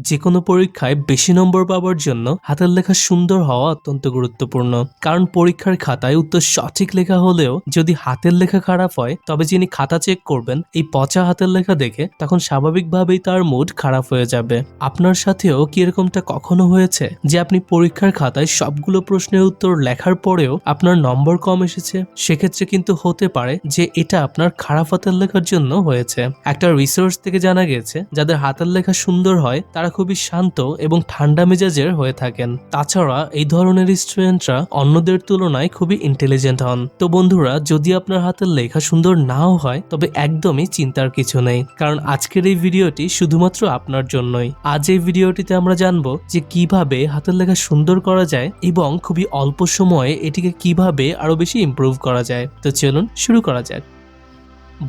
যে কোনো পরীক্ষায় বেশি নম্বর পাওয়ার জন্য হাতের লেখা সুন্দর হওয়া অত্যন্ত গুরুত্বপূর্ণ। কারণ পরীক্ষার খাতায় উত্তর সঠিক লেখা হলেও যদি হাতের লেখা খারাপ হয় তবে যিনি খাতা চেক করবেন এই পচা হাতের লেখা দেখে তখন স্বাভাবিকভাবেই তার মুড খারাপ হয়ে যাবে। আপনার সাথেও কি এরকমটা কখনো হয়েছে যে আপনি পরীক্ষার খাতায় সবগুলো প্রশ্নের উত্তর লেখার পরেও আপনার নম্বর কম এসেছে? সেক্ষেত্রে কিন্তু হতে পারে যে এটা আপনার খারাপ হাতের লেখার জন্য হয়েছে। একটা রিসার্চ থেকে জানা গেছে যাদের হাতের লেখা সুন্দর হয় তারা খুবই শান্ত এবং ঠান্ডা মেজাজের হয়ে থাকেন। তাছাড়া এই ধরনের স্টুডেন্টরা অন্যদের তুলনায় খুবই ইন্টেলিজেন্ট হন। তো বন্ধুরা, যদি আপনার হাতের লেখা সুন্দর নাও হয় তবে একদমই চিন্তার কিছু নেই, কারণ আজকের এই ভিডিওটি শুধুমাত্র আপনার জন্যই। আজ এই ভিডিওটিতে আমরা জানবো যে কিভাবে হাতের লেখা সুন্দর করা যায় এবং খুবই অল্প সময়ে এটিকে কিভাবে আরো বেশি ইমপ্রুভ করা যায়। তো চলুন শুরু করা যাক।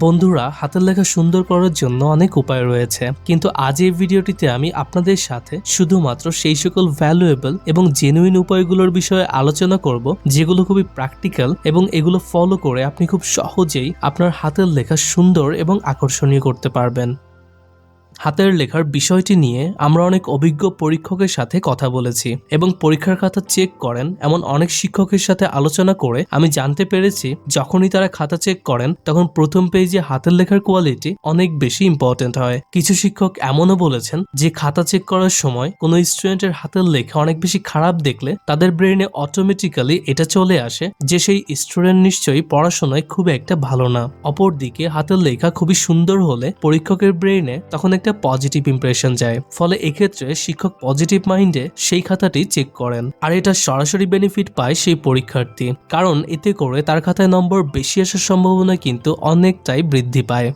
বন্ধুরা, হাতের লেখা সুন্দর করার জন্য অনেক উপায় রয়েছে, কিন্তু আজ এই ভিডিওটিতে আমি আপনাদের সাথে শুধুমাত্র সেই সকল ভ্যালুয়েবল এবং জেনুইন উপায়গুলোর বিষয়ে আলোচনা করব যেগুলো খুবই প্র্যাকটিক্যাল এবং এগুলো ফলো করে আপনি খুব সহজেই আপনার হাতের লেখা সুন্দর এবং আকর্ষণীয় করতে পারবেন। হাতের লেখার বিষয়টি নিয়ে আমরা অনেক অভিজ্ঞ পরীক্ষকের সাথে কথা বলেছি এবং পরীক্ষার খাতা চেক করেন এমন অনেক শিক্ষকের সাথে আলোচনা করে আমি জানতে পেরেছি যখনই তারা খাতা চেক করেন তখন প্রথম পেজে হাতের লেখার কোয়ালিটি অনেক বেশি ইম্পর্টেন্ট হয়। কিছু শিক্ষক এমনও বলেছেন যে খাতা চেক করার সময় কোনো স্টুডেন্টের হাতের লেখা অনেক বেশি খারাপ দেখলে তাদের ব্রেইনে অটোমেটিক্যালি এটা চলে আসে যে সেই স্টুডেন্ট নিশ্চয়ই পড়াশোনায় খুব একটা ভালো না। অপরদিকে হাতের লেখা খুবই সুন্দর হলে পরীক্ষকের ব্রেইনে তখন একটা পজিটিভ ইমপ্রেশন যায়, ফলে এক্ষেত্রে শিক্ষক পজিটিভ মাইন্ডে সেই খাতাটি চেক করেন আর এটা সরাসরি বেনিফিট পায় সেই পরীক্ষার্থী, কারণ এতে করে তার খাতায় নম্বর বেশি আসার সম্ভাবনা কিন্তু অনেকটাই বৃদ্ধি পায়।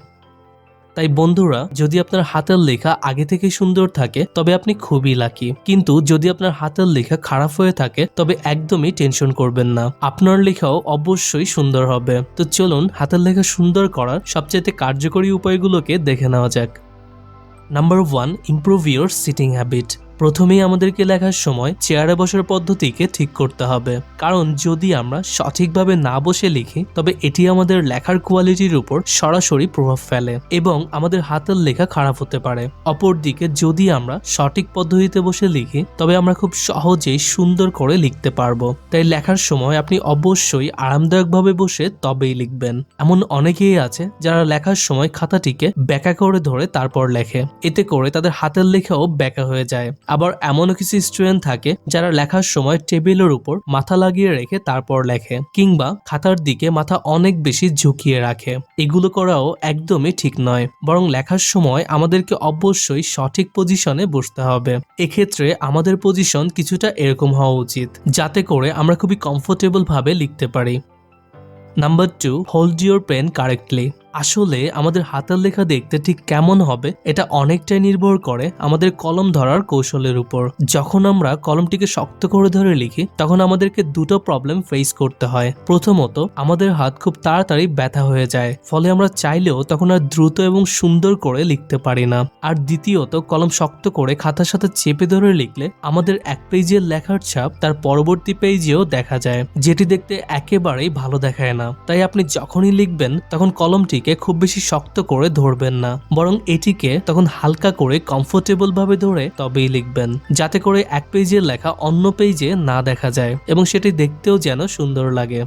তাই বন্ধুরা, যদি আপনার হাতের লেখা আগে থেকে সুন্দর থাকে তবে আপনি খুবই লাকি, কিন্তু যদি আপনার হাতের লেখা খারাপ হয়ে থাকে তবে একদমই টেনশন করবেন না, আপনার লেখাও অবশ্যই সুন্দর হবে। তো চলুন হাতের লেখা সুন্দর করার সবচেয়ে কার্যকরী উপায়গুলোকে দেখে নেওয়া যাক। Number 1, improve your sitting habit. প্রথমেই আমাদেরকে লেখার সময় চেয়ারে বসার পদ্ধতিকে ঠিক করতে হবে, কারণ যদি আমরা সঠিকভাবে না বসে লিখি তবে এটি আমাদের লেখার কোয়ালিটির উপর সরাসরি প্রভাব ফেলে এবং আমাদের হাতের লেখা খারাপ হতে পারে। অপরদিকে যদি আমরা সঠিক পদ্ধতিতে বসে লিখি তবে আমরা খুব সহজেই সুন্দর করে লিখতে পারবো। তাই লেখার সময় আপনি অবশ্যই আরামদায়কভাবে বসে তবেই লিখবেন। এমন অনেকেই আছে যারা লেখার সময় খাতাটিকে ব্যাকা করে ধরে তারপর লেখে, এতে করে তাদের হাতের লেখাও ব্যাকা হয়ে যায়। আবার এমনও কিছু স্টুডেন্ট থাকে যারা লেখার সময় টেবিলের উপর মাথা লাগিয়ে রেখে তারপর লেখে, কিংবা খাতার দিকে মাথা অনেক বেশি ঝুঁকিয়ে রাখে। এগুলো করাও একদমই ঠিক নয়, বরং লেখার সময় আমাদেরকে অবশ্যই সঠিক পজিশনে বসতে হবে। এক্ষেত্রে আমাদের পজিশন কিছুটা এরকম হওয়া উচিত যাতে করে আমরা খুবই কমফোর্টেবল ভাবে লিখতে পারি। Number 2, hold your pen correctly. আসলে আমাদের হাতের লেখা দেখতে ঠিক কেমন হবে এটা অনেকটাই নির্ভর করে আমাদের কলম ধরার কৌশলের উপর। যখন আমরা কলমটিকে শক্ত করে ধরে লিখি তখন আমাদেরকে দুটো প্রবলেম ফেস করতে হয়। প্রথমত, আমাদের হাত খুব তাড়াতাড়ি ব্যথা হয়ে যায়, ফলে আমরা চাইলেও তখন আর দ্রুত এবং সুন্দর করে লিখতে পারি না। আর দ্বিতীয়ত, কলম শক্ত করে খাতার সাথে চেপে ধরে লিখলে আমাদের এক পেজের লেখার ছাপ তার পরবর্তী পেজেও দেখা যায়, যেটি দেখতে একেবারেই ভালো দেখায় না। তাই আপনি যখনই লিখবেন তখন কলমটি খুব বেশি শক্ত করে ধরবেন না, বরং এটিকে তখন হালকা করে কমফোর্টেবল ভাবে ধরে তবেই লিখবেন, যাতে করে এক পেজের লেখা অন্য পেজে না দেখা যায় এবং সেটি দেখতেও যেন সুন্দর লাগে।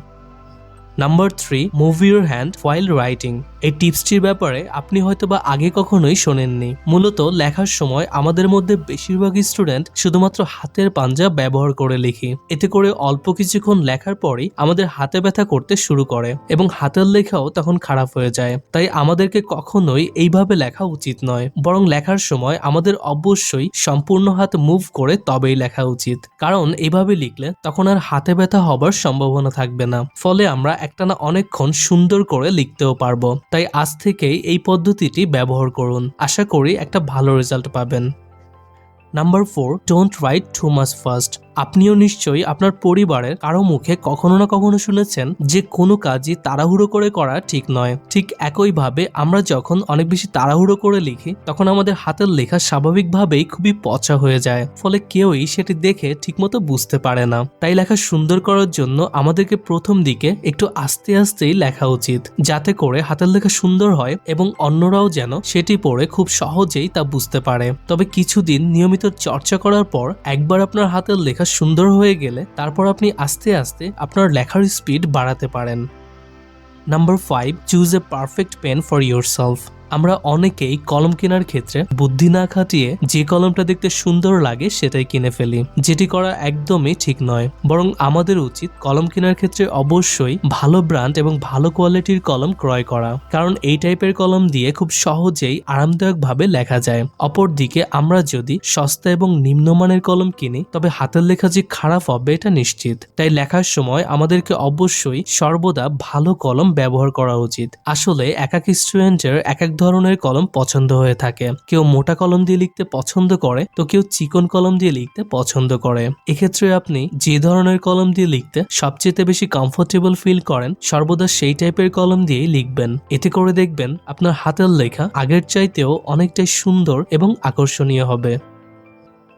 Number 3, move your hand while writing. এই টিপসটির ব্যাপারে আপনি হয়তোবা আগে কখনোই শোনেননি। মূলত লেখার সময় আমাদের মধ্যে বেশিরভাগ স্টুডেন্ট শুধুমাত্র হাতের পাঞ্জা ব্যবহার করে লিখি। এতে করে অল্প কিছুক্ষণ লেখার পরেই আমাদের হাতে ব্যথা করতে শুরু করে এবং হাতের লেখাও তখন খারাপ হয়ে যায়। তাই আমাদেরকে কখনোই এইভাবে লেখা উচিত নয়, বরং লেখার সময় আমাদের অবশ্যই সম্পূর্ণ হাত মুভ করে তবেই লেখা উচিত, কারণ এইভাবে লিখলে তখন আর হাতে ব্যথা হবার সম্ভাবনা থাকবে না, ফলে আমরা একটানা অনেকক্ষণ সুন্দর করে লিখতেও পারবো। তাই আজ থেকেই এই পদ্ধতিটি ব্যবহার করুন, আশা করি একটা ভালো রেজাল্ট পাবেন। Number 4, don't write too much fast. আপনিও নিশ্চয়ই আপনার পরিবারের কারো মুখে কখনো না কখনো শুনেছেন যে কোনো কাজই তাড়াহুড়ো করে করা ঠিক নয়। ঠিক একইভাবে আমরা যখন অনেক বেশি তাড়াহুড়ো করে লিখি তখন আমাদের হাতের লেখা স্বাভাবিকভাবেই খুবই পচা হয়ে যায়, ফলে কেউই সেটি দেখে ঠিকমতো বুঝতে পারে না। তাই লেখা সুন্দর করার জন্য আমাদেরকে প্রথম দিকে একটু আস্তে আস্তেই লেখা উচিত, যাতে করে হাতের লেখা সুন্দর হয় এবং অন্যরাও যেন সেটি পড়ে খুব সহজেই তা বুঝতে পারে। তবে কিছুদিন নিয়মিত চর্চা করার পর একবার আপনার হাতের লেখা সুন্দর হয়ে গেলে তারপর আপনি আস্তে আস্তে আপনার লেখার স্পিড বাড়াতে পারেন। Number 5, choose a perfect pen for yourself. আমরা অনেকেই কলম কেনার ক্ষেত্রে বুদ্ধি না খাটিয়ে যে কলমটা দেখতে সুন্দর লাগে সেটাই কিনে ফেলি, যেটি করা একদমই ঠিক নয়। বরং আমাদের উচিত কলম কেনার ক্ষেত্রে অবশ্যই ভালো ব্র্যান্ড এবং ভালো কোয়ালিটির কলম ক্রয় করা, কারণ এই টাইপের কলম দিয়ে খুব সহজেই আরামদায়কভাবে লেখা যায়। অপরদিকে আমরা যদি সস্তা এবং নিম্নমানের কলম কিনি তবে হাতের লেখা যে খারাপ হবে এটা নিশ্চিত। তাই লেখার সময় আমাদেরকে অবশ্যই সর্বদা ভালো কলম ব্যবহার করা উচিত। আসলে এক এক স্টুডেন্টের এক এক ধরনের কলম পছন্দ হয়ে থাকে। কেউ মোটা কলম দিয়ে লিখতে পছন্দ করে তো কেউ চিকন কলম দিয়ে লিখতে পছন্দ করে। এক্ষেত্রে আপনি যে ধরনের কলম দিয়ে লিখতে সবচেয়ে বেশি কমফোর্টেবল ফিল করেন সর্বদা সেই টাইপের কলম দিয়েই লিখবেন। এতে করে দেখবেন আপনার হাতের লেখা আগের চাইতেও অনেকটাই সুন্দর এবং আকর্ষণীয় হবে।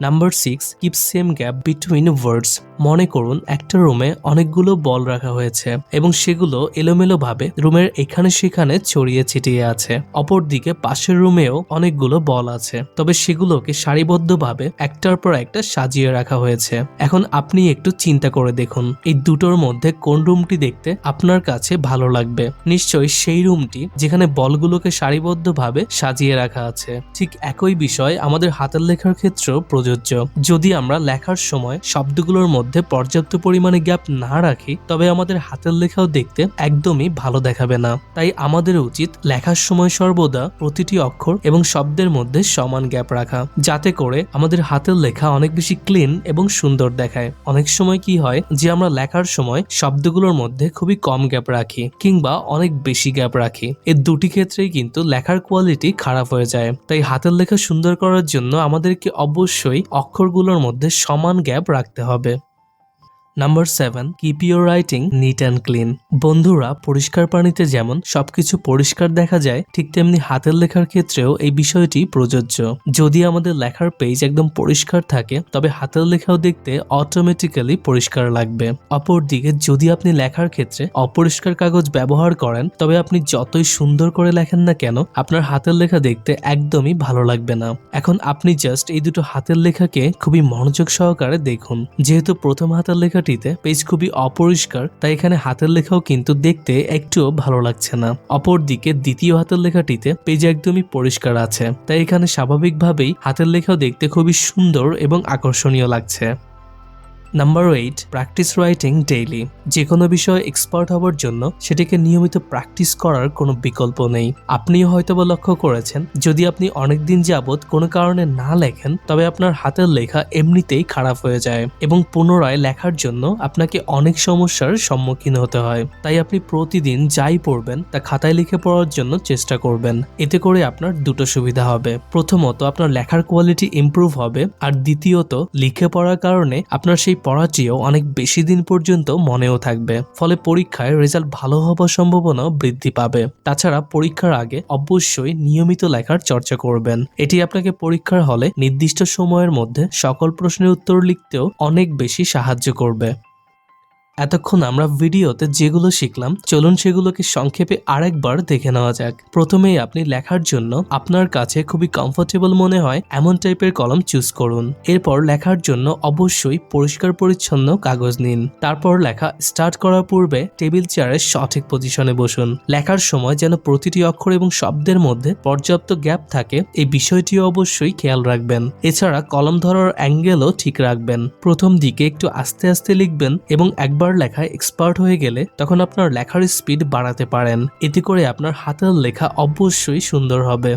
Number 6, keep same gap between words. মনে করুন একটা রুমে অনেকগুলো বল রাখা হয়েছে এবং সেগুলো এলোমেলো ভাবে রুমের এখানে সেখানে ছড়িয়ে ছিটিয়ে আছে। অপরদিকে পাশের রুমেও অনেকগুলো বল আছে, তবে সেগুলোকে সারিবদ্ধভাবে একটার পর একটা সাজিয়ে রাখা হয়েছে। এখন আপনি একটু চিন্তা করে দেখুন এই দুটোর মধ্যে কোন রুমটি দেখতে আপনার কাছে ভালো লাগবে। নিশ্চয়ই সেই রুমটি যেখানে বলগুলোকে সারিবদ্ধভাবে সাজিয়ে রাখা আছে। ঠিক একই বিষয় আমাদের হাতের লেখার ক্ষেত্রেও প্রযোজ্য। যদি আমরা লেখার সময় শব্দগুলোর মধ্যে পর্যাপ্ত পরিমাণে গ্যাপ না রাখি তবে আমাদের হাতের লেখাও দেখতে একদমই ভালো দেখাবে না। তাই আমাদের উচিত লেখার সময় সর্বদা প্রতিটি অক্ষর এবং শব্দের মধ্যে সমান গ্যাপ রাখা, যাতে করে আমাদের হাতের লেখা অনেক বেশি ক্লিন এবং সুন্দর দেখায়। অনেক সময় কি হয় যে আমরা লেখার সময় শব্দগুলোর মধ্যে খুবই কম গ্যাপ রাখি কিংবা অনেক বেশি গ্যাপ রাখি। এই দুটি ক্ষেত্রেই কিন্তু লেখার কোয়ালিটি খারাপ হয়ে যায়। তাই হাতের লেখা সুন্দর করার জন্য আমাদেরকে অবশ্যই অক্ষরগুলোর মধ্যে সমান গ্যাপ রাখতে হবে। Number 7, keep your writing neat and clean. বন্ধুরা, পরিষ্কার পানিতে যেমন সবকিছু পরিষ্কার দেখা যায় ঠিক তেমনি হাতের লেখার ক্ষেত্রেও এই বিষয়টি প্রযোজ্য। যদি আমাদের লেখার পেজ একদম পরিষ্কার থাকে তবে হাতের লেখাও দেখতে অটোমেটিক্যালি পরিষ্কার লাগবে। অপরদিকে যদি আপনি লেখার ক্ষেত্রে অপরিষ্কার কাগজ ব্যবহার করেন তবে আপনি যতই সুন্দর করে লেখেন না কেন আপনার হাতের লেখা দেখতে একদমই ভালো লাগবে না। এখন আপনি জাস্ট এই দুটো হাতের লেখাকে খুবই মনোযোগ সহকারে দেখুন। যেহেতু প্রথম হাতের লেখা পেজ খুবই অপরিষ্কার তাই এখানে হাতের লেখাও কিন্তু দেখতে একটুও ভালো লাগছে না। অপরদিকে দ্বিতীয় হাতের লেখাটিতে পেজ একদমই পরিষ্কার আছে, তাই এখানে স্বাভাবিকভাবেই হাতের লেখাও দেখতে খুবই সুন্দর এবং আকর্ষণীয় লাগছে। Number 8, practice writing daily. যে কোনো বিষয়ে এক্সপার্ট হওয়ার জন্য সেটিকে নিয়মিত প্র্যাকটিস করার কোনো বিকল্প নেই। আপনিও হয়তোবা লক্ষ্য করেছেন যদি আপনি অনেকদিন যাবৎ কোনো কারণে না লেখেন তবে আপনার হাতের লেখা এমনিতেই খারাপ হয়ে যায় এবং পুনরায় লেখার জন্য আপনাকে অনেক সমস্যার সম্মুখীন হতে হয়। তাই আপনি প্রতিদিন যাই পড়বেন তা খাতায় লিখে পড়ার জন্য চেষ্টা করবেন। এতে করে আপনার দুটো সুবিধা হবে। প্রথমত আপনার লেখার কোয়ালিটি ইমপ্রুভ হবে, আর দ্বিতীয়ত লিখে পড়ার কারণে আপনার সেই পড়াটিও অনেক বেশি দিন পর্যন্ত মনেও থাকবে, ফলে পরীক্ষায় রেজাল্ট ভালো হবার সম্ভাবনা বৃদ্ধি পাবে। তাছাড়া পরীক্ষার আগে অবশ্যই নিয়মিত লেখার চর্চা করবেন। এটি আপনাকে পরীক্ষার হলে নির্দিষ্ট সময়ের মধ্যে সকল প্রশ্নের উত্তর লিখতেও অনেক বেশি সাহায্য করবে। এতক্ষণ আমরা ভিডিওতে যেগুলো শিখলাম চলুন সেগুলোকে সংক্ষেপে আরেকবার দেখে নেওয়া যাক। প্রথমেই আপনি লেখার জন্য আপনার কাছে খুবই কমফোর্টেবল মনে হয় এমন টাইপের কলম চুজ করুন। এরপর লেখার জন্য অবশ্যই পরিষ্কার পরিচ্ছন্ন কাগজ নিন। তারপর লেখা স্টার্ট করার পূর্বে টেবিল চেয়ারের সঠিক পজিশনে বসুন। লেখার সময় যেন প্রতিটি অক্ষর এবং শব্দের মধ্যে পর্যাপ্ত গ্যাপ থাকে এই বিষয়টিও অবশ্যই খেয়াল রাখবেন। এছাড়া কলম ধরার অ্যাঙ্গেলও ঠিক রাখবেন। প্রথম দিকে একটু আস্তে আস্তে লিখবেন এবং একবার লেখায় এক্সপার্ট হয়ে গেলে তখন আপনার লেখার স্পিড বাড়াতে পারেন। এতে করে আপনার হাতের লেখা অবশ্যই সুন্দর হবে।